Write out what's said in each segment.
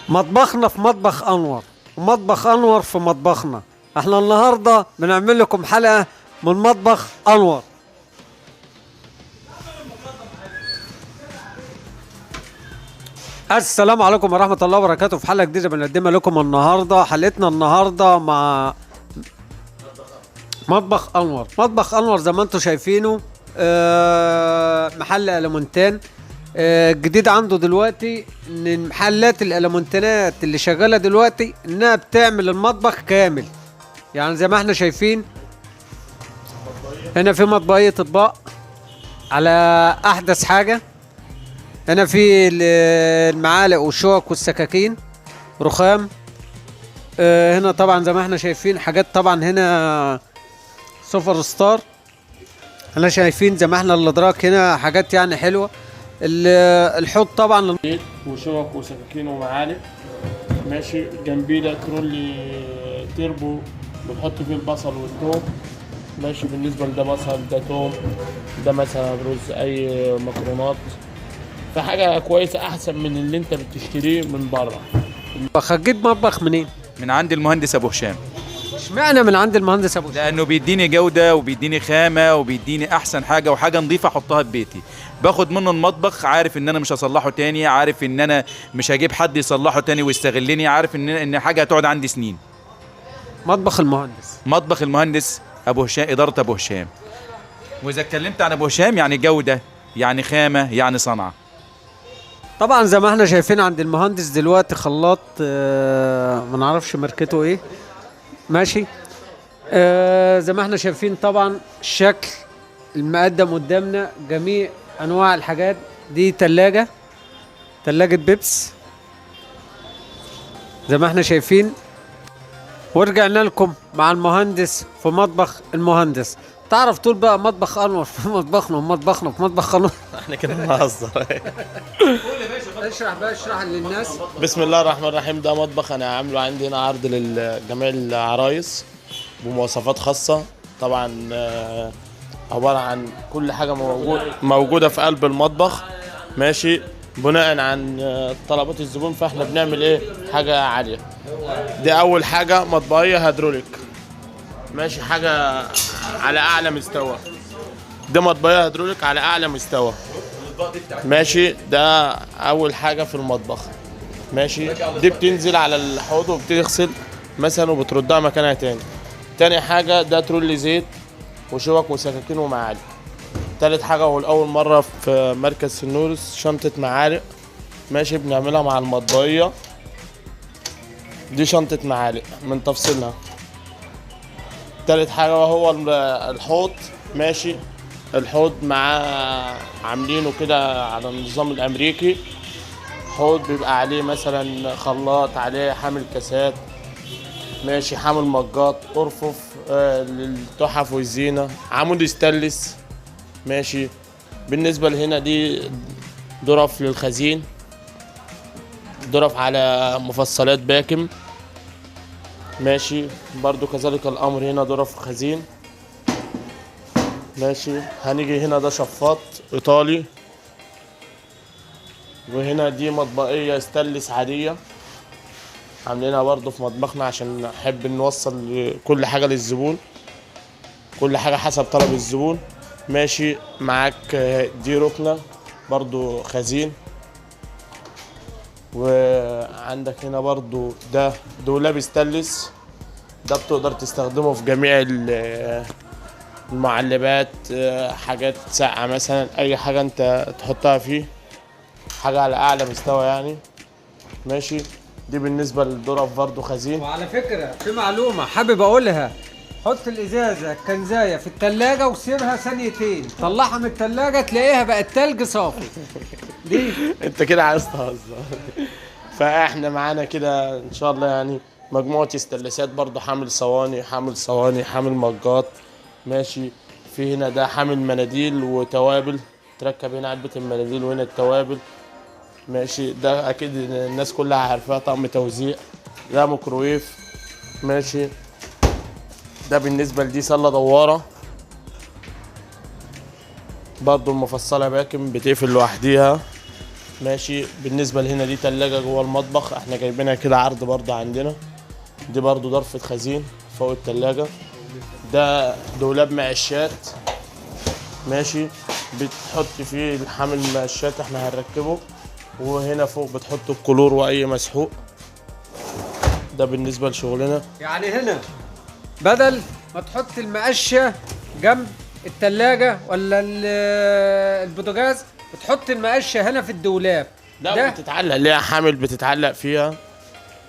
مطبخنا في مطبخ انور، ومطبخ انور في مطبخنا. احنا النهارده بنعمل لكم حلقه من مطبخ انور. السلام عليكم ورحمه الله وبركاته. في حلقه جديده بنقدمها لكم النهارده. حلقتنا النهارده مع مطبخ انور. مطبخ انور زي ما انتم شايفينه محل المونتان جديد عنده دلوقتي. ان محلات الالمونتانات اللي شغاله دلوقتي انها بتعمل المطبخ كامل، يعني زي ما احنا شايفين هنا في مطبخية اطباق على احدث حاجه. هنا في المعالق والشوك والسكاكين رخام. هنا طبعا زي ما احنا شايفين حاجات، طبعا هنا سوبر ستار. احنا شايفين زي ما احنا الادراك هنا حاجات يعني حلوه. الحوض طبعا وشوك وسكاكين ومعالق ماشي. جنبيه ده ترولي تربو بنحط فيه البصل والثوم ماشي. بالنسبه لده بصل، ده ثوم، ده مثلا رز، اي مكرونات. فحاجه كويسه احسن من اللي انت بتشتريه من بره. هتجيب مطبخ منين؟ من عند المهندس ابو هشام. اشمعنى من عند المهندس ابو هشام؟ لانه بيديني جوده وبيديني خامه وبيديني احسن حاجه وحاجه نظيفه احطها في بيتي. باخد منه المطبخ عارف ان انا مش هصلحه تاني، عارف ان انا مش هجيب حد يصلحه تاني ويستغلني، عارف ان حاجه هتقعد عندي سنين. مطبخ المهندس. مطبخ المهندس ابو هشام، اداره ابو هشام. واذا اتكلمت عن ابو هشام يعني جوده، يعني خامه، يعني صنعه. طبعا زي ما احنا شايفين عند المهندس دلوقتي خلاط ما نعرفش ماركته ايه ماشي. زي ما احنا شايفين طبعا الشكل المقدم قدامنا جميع انواع الحاجات دي. تلاجة بيبس زي ما احنا شايفين. ورجعنا لكم مع المهندس في مطبخ المهندس. تعرف تقول بقى مطبخ انور في مطبخنا ومطبخنا في مطبخ انور. احنا كده بنهزر. اشرح للناس. بسم الله الرحمن الرحيم. ده مطبخ انا عامله عندي هنا عرض لجميع العرايس بمواصفات خاصه. طبعا عباره عن كل حاجه موجوده في قلب المطبخ ماشي. بناء عن طلبات الزبون فاحنا بنعمل ايه حاجه عاليه. دي اول حاجه مطبخيه هيدروليك ماشي، حاجه على اعلى مستوى. دي مطبخيه هيدروليك على اعلى مستوى ماشي. ده اول حاجه في المطبخ ماشي. دي بتنزل على الحوض وبتغسل مثلا وبتردها مكانها تاني. تاني حاجه ده ترولي زيت وشوك وسكاكين ومعالق. تالت حاجه والاول مره في مركز سنورس شنطه معالق ماشي، بنعملها مع المطبخيه. دي شنطه معالق من تفصيلها. تالت حاجه وهو الحوض ماشي. الحوض معاه عاملينه كده على النظام الامريكي. حوض بيبقى عليه مثلا خلاط، عليه حامل كاسات ماشي، حامل مجات، ارفف للتحف والزينه، عمود ستانلس ماشي. بالنسبه لهنا دي ظرف للخزين، ظرف على مفصلات باكم ماشي. برضو كذلك الامر هنا ظرف خزين ماشي. هنيجي هنا ده شفاط ايطالي. وهنا دي مطبخية ستانلس عادية عاملينها برضو في مطبخنا عشان نحب نوصل كل حاجة للزبون، كل حاجة حسب طلب الزبون ماشي. معاك دي ركنة برضو خزين. وعندك هنا برضو ده دولاب ستانلس. ده بتقدر تستخدمه في جميع المعلبات، حاجات ساقعة مثلا، اي حاجة انت تحطها فيه، حاجة على اعلى مستوى يعني ماشي. دي بالنسبة للظرف برضو خزين. وعلى فكرة في معلومة حابب اقولها. حط الازازة الكنزاية في التلاجة وسيبها ثانيتين، طلعها من التلاجة تلاقيها بقت تلج صافي. دي انت كده عايز تهزر. فاحنا معانا كده ان شاء الله يعني مجموعة استلسات برضو، حامل صواني، حامل مجات ماشي. في هنا ده حامل مناديل وتوابل، تركب هنا علبة المناديل وهنا التوابل ماشي. ده اكيد الناس كلها عارفاها، طقم توزيع. ده ميكروويف ماشي. ده بالنسبة لدي سلة دوارة برضو المفصلة باكم بتقفل لوحديها ماشي. بالنسبة لهنا دي تلاجة جوه المطبخ، احنا جايبينها كده عرض برضه عندنا. دي برضه ضرفة خزين فوق التلاجة. ده دولاب معشات ماشي، بتحط فيه الحامل المعشات احنا هنركبه، وهنا فوق بتحط الكلور واي مسحوق. ده بالنسبة لشغلنا. يعني هنا بدل ما تحط المقشة جنب التلاجة ولا البوتاجاز، بتحط المقشة هنا في الدولاب. لا ده بتتعلق ليها حامل بتتعلق فيها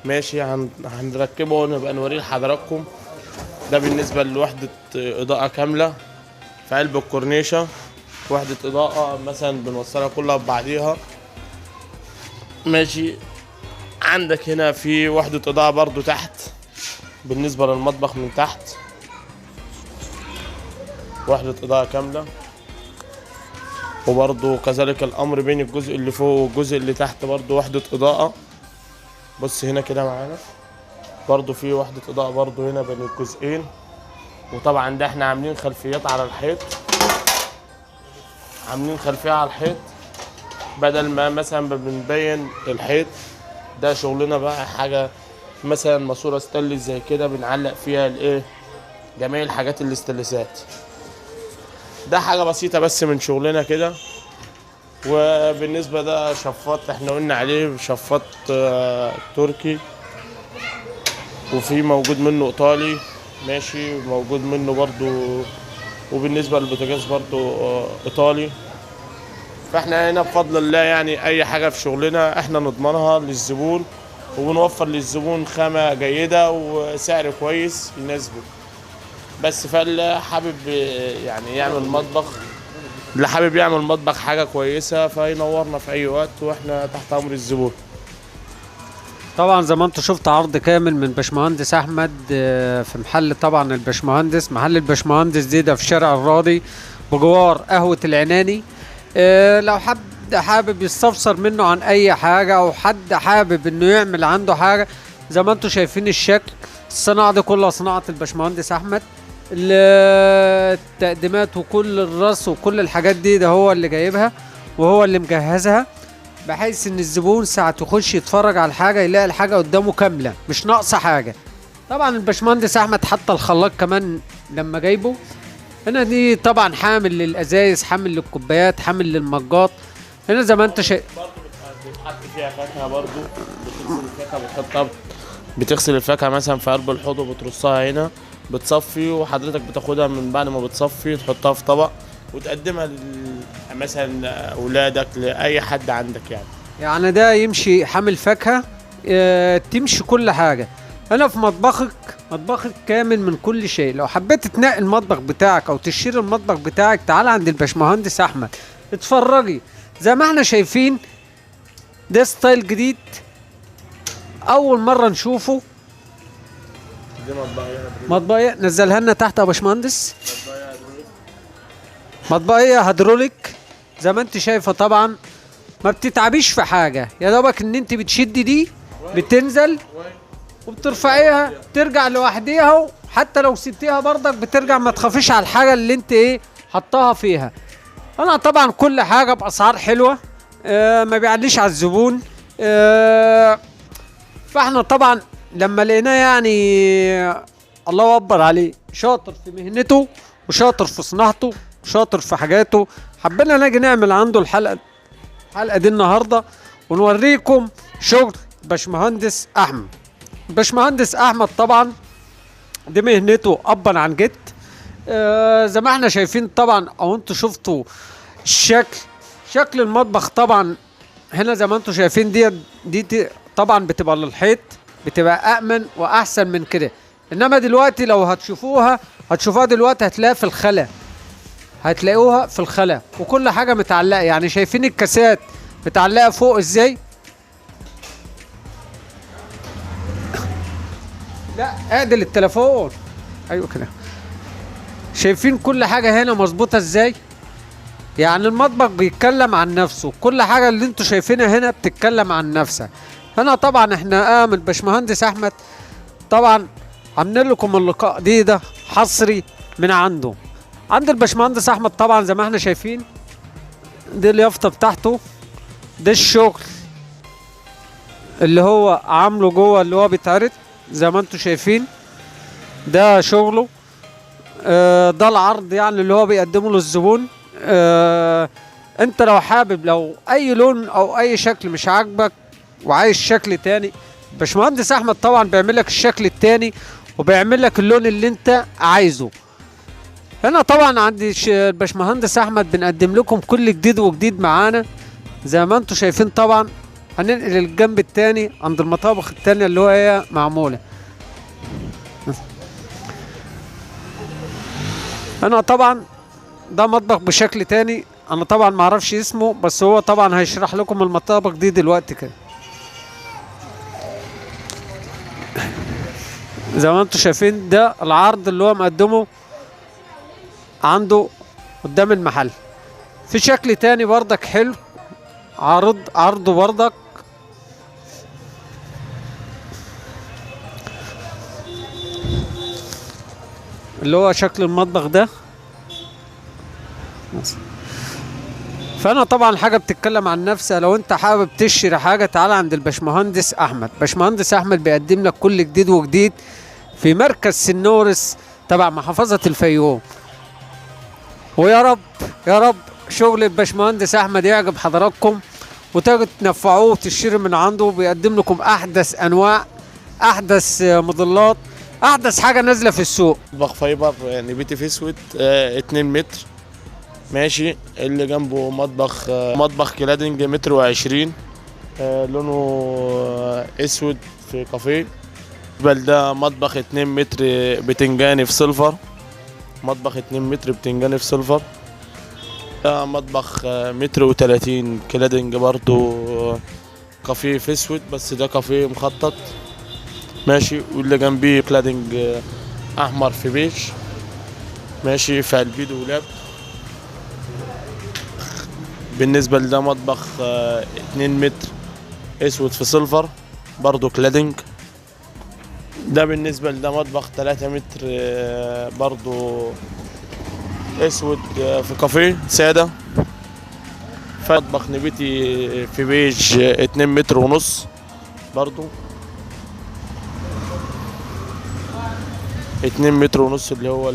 ماشي. هنركبه ونبقى نوريه لحضراتكم. ده بالنسبة لوحدة إضاءة كاملة في قلب الكورنيشة. وحدة إضاءة مثلا بنوصلها كلها ببعضيها ماشي. عندك هنا في وحدة إضاءة برضو تحت بالنسبة للمطبخ من تحت، وحدة إضاءة كاملة. وبرضو كذلك الأمر بين الجزء اللي فوق والجزء اللي تحت برضو وحدة إضاءة. بص هنا كده معانا برضو في وحدة إضاءة برضو هنا بين الجزئين. وطبعا ده احنا عاملين خلفيات على الحيط، عاملين خلفية على الحيط بدل ما مثلا بنبين الحيط. ده شغلنا بقى حاجة مثلا ماسورة ستانلس زي كده بنعلق فيها الايه جميع الحاجات الاستانلسات. ده حاجة بسيطة بس من شغلنا كده. وبالنسبة ده شفاط احنا قلنا عليه شفاط تركي، وفي موجود منه ايطالي ماشي، موجود منه برضو. وبالنسبة للبوتاجاز برضو ايطالي. فاحنا هنا بفضل الله يعني اي حاجة في شغلنا احنا نضمنها للزبون، وبنوفر للزبون خامة جيدة وسعر كويس يناسبه. بس فاللي حابب يعني يعمل مطبخ، اللي حابب يعمل مطبخ حاجة كويسة فينورنا في اي وقت، واحنا تحت امر الزبون. طبعا زي ما انتوا شفت عرض كامل من باشمهندس احمد في محل طبعا الباشمهندس. محل الباشمهندس ده في شارع الراضي بجوار قهوة العناني. لو حابب يستفسر منه عن اي حاجة، او حد حابب انه يعمل عنده حاجة، زي ما انتوا شايفين الشكل. الصناعة دي كلها صناعة الباشمهندس احمد. التقديمات وكل الرص وكل الحاجات دي ده هو اللي جايبها وهو اللي مجهزها، بحيث ان الزبون ساعة يخش يتفرج على الحاجة يلاقي الحاجة قدامه كاملة مش ناقصة حاجة. طبعا الباشمهندس احمد حتى الخلاط كمان لما جايبه هنا، دي طبعا حامل للازايز، حامل للكوبايات، حامل للمجات. هنا زي ما انت شايف برضه بتحط فيها فاكهة برضه، بتغسل الفاكهة بتحطها، بتغسل الفاكهة مثلا في قلب الحوض وبترصها هنا، بتصفي وحضرتك بتاخدها من بعد ما بتصفي تحطها في طبق وتقدمها مثلا اولادك لاي حد عندك يعني ده يمشي حامل فاكهة، تمشي كل حاجة. هنا في مطبخك كامل من كل شيء. لو حبيت تنقي المطبخ بتاعك او تشتري المطبخ بتاعك، تعال عند الباشمهندس احمد اتفرجي. زي ما احنا شايفين ده ستايل جديد اول مرة نشوفه. دي مطبخية نزلها لنا تحت يا باشمهندس. مطبخية هيدروليك زي ما انت شايفة. طبعا ما بتتعبيش في حاجة، يا دوبك ان انت بتشدي دي بتنزل وبترفعيها ترجع لوحديها، حتى لو سبتيها برضك بترجع، ما تخافيش على الحاجة اللي انت حطاها فيها. انا طبعا كل حاجة باسعار حلوة، ما بيعليش على الزبون. فاحنا طبعا لما لقيناه يعني الله اكبر عليه، شاطر في مهنته وشاطر في صناعته وشاطر في حاجاته، حبينا نيجي نعمل عنده الحلقة دي النهارده ونوريكم شغل باشمهندس احمد. باشمهندس احمد طبعا دي مهنته ابا عن جد. زي ما احنا شايفين طبعا، او انتوا شفتوا شكل المطبخ طبعا. هنا زي ما انتوا شايفين دي طبعا بتبقى للحيط، بتبقى امن واحسن من كده. انما دلوقتي لو هتشوفوها دلوقتي هتلاقيها في الخلا، هتلاقوها في الخلا وكل حاجة متعلقة. يعني شايفين الكاسات متعلقة فوق ازاي؟ لا اعدل التليفون، ايوه كده. شايفين كل حاجة هنا مظبوطة ازاي؟ يعني المطبخ بيتكلم عن نفسه، كل حاجة اللي انتوا شايفينها هنا بتتكلم عن نفسها. هنا طبعا احنا من الباشمهندس احمد طبعا عاملين لكم اللقاء ده حصري من عنده. عند الباشمهندس احمد طبعا زي ما احنا شايفين دي اليافطة بتاعته ده الشغل اللي هو عامله جوه، اللي هو بيتعرض زي ما انتم شايفين. ده شغله. ده العرض يعني اللي هو بيقدمه للزبون. انت لو حابب، لو اي لون او اي شكل مش عاجبك وعايز شكل تاني، باشمهندس احمد طبعا بيعمل لك الشكل التاني وبيعمل لك اللون اللي انت عايزه. هنا طبعا عند الباشمهندس احمد بنقدم لكم كل جديد وجديد معانا زي ما انتم شايفين. طبعا هننقل الجنب التاني عند المطابخ التانية اللي هو هي معمولة. هنا طبعا ده مطبخ بشكل تاني، انا طبعا معرفش اسمه، بس هو طبعا هيشرح لكم المطابخ دي دلوقتي كده. زي ما انتم شايفين ده العرض اللي هو مقدمه عنده قدام المحل. في شكل تاني بردك حلو، عرضه بردك اللي هو شكل المطبخ ده. فانا طبعا الحاجه بتتكلم عن نفسها. لو انت حابب تشتري حاجه تعال عند الباشمهندس احمد. باشمهندس احمد بيقدم لك كل جديد وجديد في مركز سنورس تبع محافظه الفيوم. ويا رب يا رب شغل الباشمهندس احمد يعجب حضراتكم وتاجوا تنفعوه وتشتري من عنده. بيقدم لكم احدث انواع، احدث موديلات، احدث حاجه نازله في السوق. مطبخ فايبر نبيتي في اسود 2 متر ماشي. اللي جنبه مطبخ كلادنج متر وعشرين، لونه اسود في كافيه. بل ده مطبخ 2 متر بتنجاني في سيلفر. مطبخ 2 متر بتنجاني في سيلفر. ده مطبخ متر وتلاتين كلادنج برضو كافيه في اسود، بس ده كافيه مخطط ماشي. واللي جنبيه كلادنج احمر في بيج ماشي في البيد ولاب. بالنسبة لده مطبخ 2 متر اسود في سيلفر برضو كلادنج. ده بالنسبة لده مطبخ 3 متر برضو اسود في كافيه سادة. مطبخ نبيتي في بيج 2 متر ونص برضو 2 متر ونص اللي هو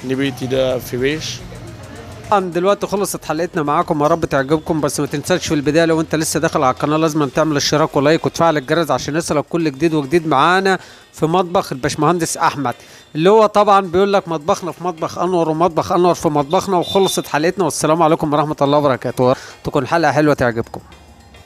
النبيتي ده في بيج. طبعا دلوقتي خلصت حلقتنا معاكم، يا رب تعجبكم. بس ما تنساش في البدايه لو انت لسه داخل على القناه لازم تعمل اشتراك ولايك وتفعل الجرس عشان يصلك كل جديد وجديد معانا في مطبخ الباشمهندس احمد، اللي هو طبعا بيقول لك مطبخنا في مطبخ انور ومطبخ انور في مطبخنا. وخلصت حلقتنا والسلام عليكم ورحمه الله وبركاته. تكون حلقه حلوه تعجبكم.